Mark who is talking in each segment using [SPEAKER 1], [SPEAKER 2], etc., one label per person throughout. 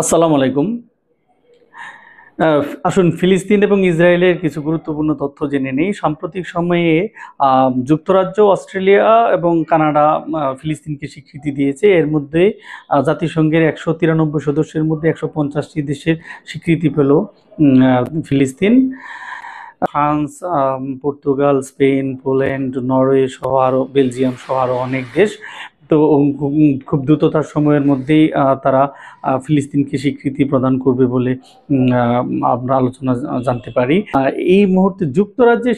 [SPEAKER 1] আসসালামু আলাইকুম। আসুন ফিলিস্তিন এবং ইসরায়েলের কিছু গুরুত্বপূর্ণ তথ্য জেনে নেই। সাম্প্রতিক সময়ে যুক্তরাজ্য, অস্ট্রেলিয়া এবং কানাডা ফিলিস্তিনকে স্বীকৃতি দিয়েছে। এর মধ্যে জাতিসংঘের 193 সদস্যের মধ্যে 150টি দেশের স্বীকৃতি পেল ফিলিস্তিন। France, Portugal, Spain, Poland, Norway সহ আরও বেলজিয়াম সহ আরও অনেক দেশ। তো খুব দ্রুততার সময়ের মধ্যেই তারা ফিলিস্তিনকে স্বীকৃতি প্রদান করবে বলে আমরা আলোচনা জানতে পারি। এই মুহূর্তে যুক্তরাজ্যের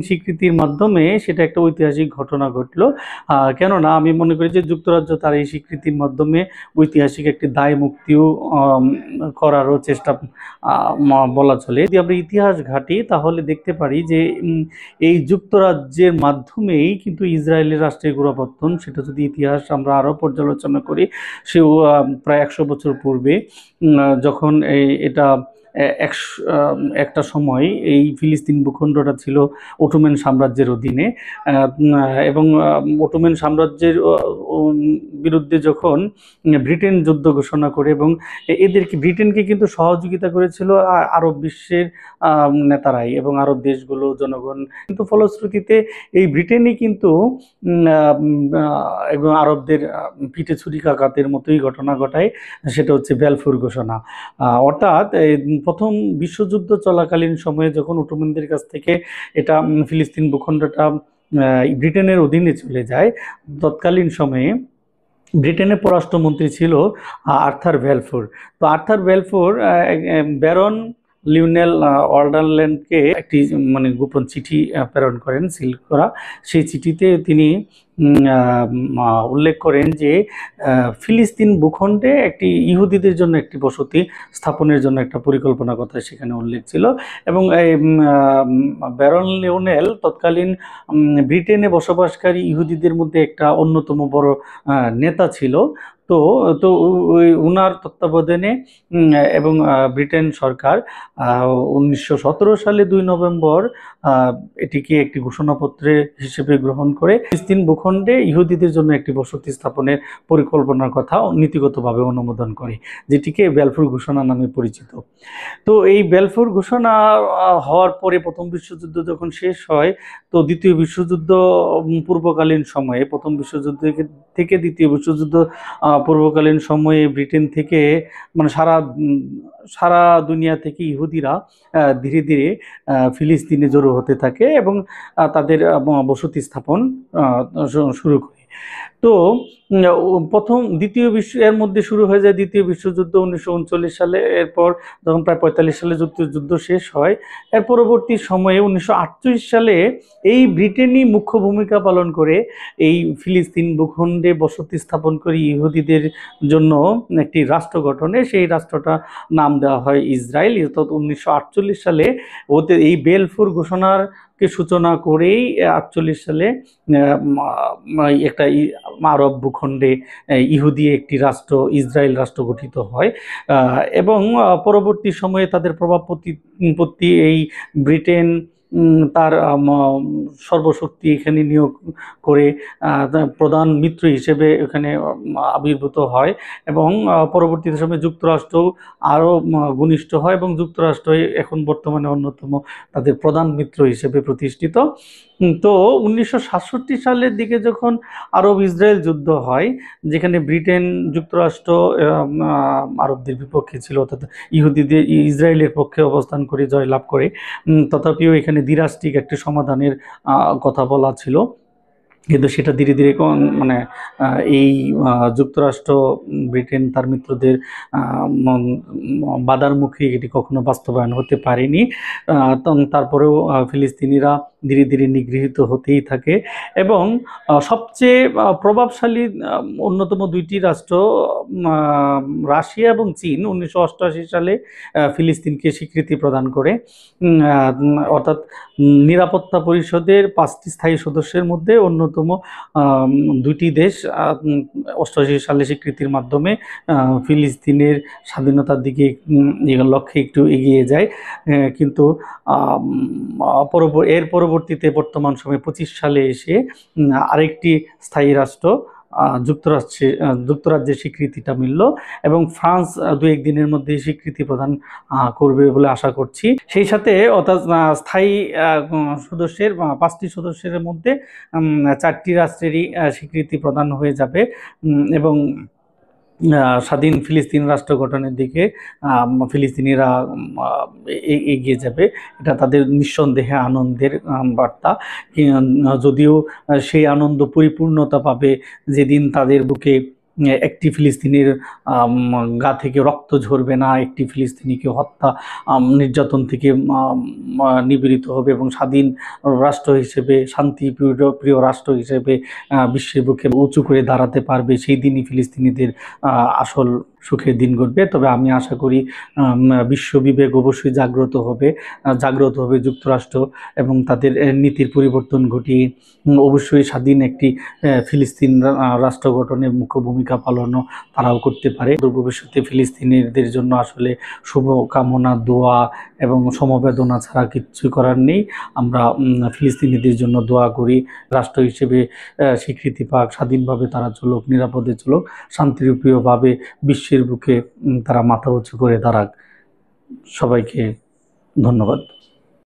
[SPEAKER 1] স্বীকৃতির মাধ্যমে সেটা একটা ঐতিহাসিক ঘটনা ঘটলো। কেননা আমি মনে করি যে যুক্তরাজ্য তার এই স্বীকৃতির মাধ্যমে ঐতিহাসিক একটি দায় মুক্তিও করারও চেষ্টা বলা চলে। যদি আমরা ইতিহাস ঘাঁটি তাহলে দেখতে পারি যে এই যুক্তরাজ্যের মাধ্যমেই কিন্তু ইসরায়েলের রাষ্ট্রের গোড়াপত্তন। সেটা যদি ইতিহাস আমরা আরও পর্যালোচনা করি, সেও প্রায় 100 বছর পূর্বে, যখন এটা একটা সময় এই ফিলিস্তিন ভূখণ্ডটা ছিল অটোমান সাম্রাজ্যের অধীনে, এবং অটোমান সাম্রাজ্যের বিরুদ্ধে যখন ব্রিটেন যুদ্ধ ঘোষণা করে, এবং ব্রিটেনকে কিন্তু সহযোগিতা করেছিল আরব বিশ্বের নেতারাই এবং আরব দেশগুলো, জনগণ। কিন্তু ফলশ্রুতিতে এই ব্রিটেনই কিন্তু এবং আরবদের পিঠে ছুরিকাঘাতের মতোই ঘটনা ঘটায়। সেটা হচ্ছে ব্যালফোর ঘোষণা। অর্থাৎ প্রথম বিশ্বযুদ্ধ চলাকালীন সময়ে যখন অটোমানদের কাছ থেকে এটা ফিলিস্তিন ভূখণ্ডটা ব্রিটেনের অধীনে চলে যায়, তৎকালীন সময়ে ব্রিটেনের পররাষ্ট্রমন্ত্রী ছিল আর্থার ব্যালফোর। তো আর্থার ব্যালফোর ব্যারন লিওনেল অল্ডারল্যান্ডকে একটি গোপন চিঠি প্রেরণ করেন, সিল করা। সেই চিঠিতে তিনি উল্লেখ করেন যে ফিলিস্তিন ভূখণ্ডে একটি ইহুদিদের জন্য একটি বসতি স্থাপনের জন্য একটা পরিকল্পনার কথা সেখানে উল্লেখ ছিল। এবং ব্যারন লিওনেল তৎকালীন ব্রিটেনে বসবাসকারী ইহুদিদের মধ্যে একটা অন্যতম বড় নেতা ছিল। তো তো উনার তত্ত্বাবধানে এবং ব্রিটেন সরকার 1917 সালে 2 নভেম্বর এটিকে একটি ঘোষণাপত্রে হিসেবে গ্রহণ করে ফিলিস্তিন ভূখণ্ডে ইহুদিদের জন্য একটি বসতি স্থাপনের পরিকল্পনার কথা নীতিগতভাবে অনুমোদন করে, যেটিকে ব্যালফোর ঘোষণা নামে পরিচিত। তো এই ব্যালফোর ঘোষণা হওয়ার পরে প্রথম বিশ্বযুদ্ধ যখন শেষ হয়, তো দ্বিতীয় বিশ্বযুদ্ধ পূর্বকালীন সময়ে, প্রথম বিশ্বযুদ্ধ থেকে দ্বিতীয় বিশ্বযুদ্ধ পূর্বকালীন সময়ে ব্রিটেন থেকে সারা দুনিয়া থেকে ইহুদিরা ধীরে ধীরে ফিলিস্তিনে জড়ো হতে থাকে এবং তাদের বসতি স্থাপন শুরু করে। তো এর মধ্যে শুরু হয়ে যায় দ্বিতীয় বিশ্বযুদ্ধ 1939 সালে। এরপর যখন প্রায় 45 সালে যুদ্ধ শেষ হয়, এর পরবর্তী সময়ে 1948 সালে এই ব্রিটেনই মুখ্য ভূমিকা পালন করে এই ফিলিস্তিন ভূখণ্ডে বসতি স্থাপন করে ইহুদিদের জন্য একটি রাষ্ট্র গঠনে। সেই রাষ্ট্রটা নাম দেওয়া হয় ইসরায়েল। 1948 সালে ওদের এই বেলফোর ঘোষণার সূচনা করেই 48 সালে একটা আরব ভূখণ্ডে ইহুদি একটি রাষ্ট্র, ইসরায়েল রাষ্ট্র গঠিত হয়। এবং পরবর্তী সময়ে তাদের প্রভাব প্রতিপত্তি এই ব্রিটেন তার সর্বশক্তি এখানে নিয়োগ করে প্রধান মিত্র হিসেবে এখানে আবির্ভূত হয়, এবং পরবর্তী সময়ে যুক্তরাষ্ট্র আরও ঘনিষ্ঠ হয়, এবং যুক্তরাষ্ট্র এখন বর্তমানে অন্যতম তাদের প্রধান মিত্র হিসেবে প্রতিষ্ঠিত। তো 1967 সালের দিকে যখন আরব ইসরায়েল যুদ্ধ হয়, যেখানে ব্রিটেন, যুক্তরাষ্ট্র আরবদের বিপক্ষে ছিল, অর্থাৎ ইহুদিদের ইসরায়েলের পক্ষে অবস্থান করে জয়লাভ করে, তথাপিও এখানে দ্বিরাষ্ট্রিক একটি সমাধানের কথা বলা ছিল। কিন্তু সেটা ধীরে ধীরে এই যুক্তরাষ্ট্র, ব্রিটেন তার মিত্রদের বাধার মুখে এটি কখনো বাস্তবায়ন হতে পারেনি। তারপরেও ফিলিস্তিনিরা ধীরে ধীরে নিগৃহীত হতেই থাকে, এবং সবচেয়ে প্রভাবশালী অন্যতম দুইটি রাষ্ট্র রাশিয়া এবং চীন 1988 সালে ফিলিস্তিনকে স্বীকৃতি প্রদান করে। অর্থাৎ নিরাপত্তা পরিষদের 5টি স্থায়ী সদস্যের মধ্যে অন্যতম দুইটি দেশ 88 সালে স্বীকৃতির মাধ্যমে ফিলিস্তিনের স্বাধীনতার দিকে লক্ষ্যে একটু এগিয়ে যায়। কিন্তু এর পরবর্তীতে বর্তমান সময়ে 25 সালে এসে আরেকটি স্থায়ী রাষ্ট্র যুক্তরাজ্যের স্বীকৃতিটা মিলল, এবং ফ্রান্স দু একদিনের মধ্যে স্বীকৃতি প্রদান করবে বলে আশা করছি। সেই সাথে অর্থাৎ স্থায়ী সদস্যের 5টি সদস্যের মধ্যে 4টি রাষ্ট্রেরই স্বীকৃতি প্রদান হয়ে যাবে, এবং স্বাধীন ফিলিস্তিন রাষ্ট্র গঠনের দিকে ফিলিস্তিনিরা এগিয়ে যাবে। এটা তাদের নিঃসন্দেহে আনন্দের বার্তা। যদিও সেই আনন্দ পরিপূর্ণতা পাবে যেদিন তাদের বুকে একটি ফিলিস্তিনির গা থেকে রক্ত ঝরবে না, একটি ফিলিস্তিনিকে হত্যা নির্যাতন থেকে নিবৃত হবে, এবং স্বাধীন রাষ্ট্র হিসেবে, শান্তি প্রিয় রাষ্ট্র হিসেবে বিশ্বের বুকে উঁচু করে দাঁড়াতে পারবে। সেই দিনই ফিলিস্তিনিদের আসল সুখের দিন ঘটবে। তবে আমি আশা করি বিশ্ব বিবেক অবশ্যই জাগ্রত হবে যুক্তরাষ্ট্র, এবং তাদের নীতির পরিবর্তন ঘটিয়ে অবশ্যই স্বাধীন একটি ফিলিস্তিন রাষ্ট্র গঠনে মুখ্য ভূমিকা পালনও তারাও করতে পারে। ভবিষ্যতে ফিলিস্তিনিদের জন্য আসলে শুভকামনা, দোয়া এবং সমবেদনা ছাড়া কিচ্ছু করার নেই। আমরা ফিলিস্তিনিদের জন্য দোয়া করি, রাষ্ট্র হিসেবে স্বীকৃতি পাক, স্বাধীনভাবে তারা চলুক, নিরাপদে চলুক, শান্তিপ্রিয়ভাবে বিশ্বের বুকে তারা মাথা উঁচু করে দাঁড়াক। সবাইকে ধন্যবাদ।